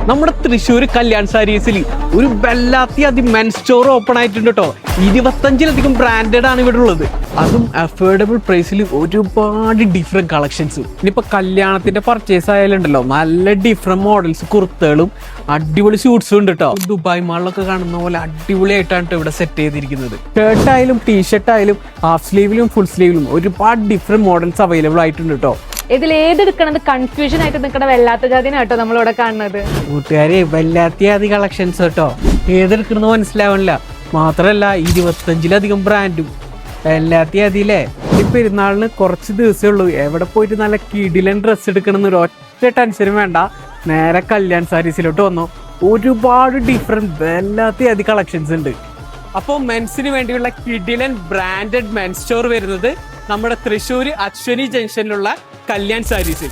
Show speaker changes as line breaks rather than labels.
നമ്മുടെ തൃശ്ശൂർ കല്യാൺ സാരീസിൽ ഒരു വല്ലാത്തി men's store open ആയിട്ടുണ്ട് കേട്ടോ. 25ലധികം ബ്രാൻഡഡ് ആണ് ഇവിടെ ഉള്ളത്. അതും അഫോർഡബിൾ പ്രൈസിൽ ഒരുപാട് ഡിഫറെന്റ് കളക്ഷൻസ്. ഇനിയിപ്പോ കല്യാണത്തിന്റെ പർച്ചേസ് ആയാലുണ്ടല്ലോ, നല്ല ഡിഫറെന്റ് മോഡൽസ് കുർത്തകളും അടിപൊളി സ്യൂട്ട്സും ഉണ്ട് കേട്ടോ. ദുബായ് മാളിലൊക്കെ കാണുന്ന പോലെ അടിപൊളിയായിട്ടാണ് ഇവിടെ സെറ്റ് ചെയ്തിരിക്കുന്നത്. ഷർട്ട് ആയാലും ടീഷർട്ട് ആയാലും ഹാഫ് സ്ലീവിലും ഫുൾ സ്ലീവിലും ഒരുപാട് ഡിഫറെന്റ് മോഡൽസ് അവൈലബിൾ ആയിട്ടുണ്ട് കേട്ടോ.
ഇതിൽ ഏതെടുക്കണത് കൺഫ്യൂഷൻ ആയിട്ട് നിൽക്കണ വല്ലാത്ത ജാതിനാട്ടോ നമ്മളിവിടെ കാണുന്നത്.
കൂട്ടുകാരെ വല്ലാത്തി കളക്ഷൻസ് കേട്ടോ. ഏതെടുക്കണമെന്ന് മനസ്സിലാവണില്ല. മാത്രല്ല 25ലധികം ബ്രാൻഡും വല്ലാത്തിയതില്ലേ. ഈ പെരുന്നാളിന് കുറച്ച് ദിവസമേ ഉള്ളൂ. എവിടെ പോയിട്ട് നല്ല കിടിലൻ ഡ്രസ്സ് എടുക്കണം എന്നൊരു ഒറ്റ ടെൻഷനും വേണ്ട. നേരെ കല്യാൺ സാരീസിലോട്ട് വന്നു. ഒരുപാട് ഡിഫറെന്റ് വല്ലാത്തി കളക്ഷൻസ് ഉണ്ട്. അപ്പോൾ മെൻസിന് വേണ്ടിയുള്ള കിടിലൻ ബ്രാൻഡഡ് മെൻസ് സ്റ്റോർ വരുന്നത് നമ്മുടെ തൃശ്ശൂർ അശ്വനി ജംഗ്ഷനിലുള്ള കല്യാൺ സാരീസിൽ.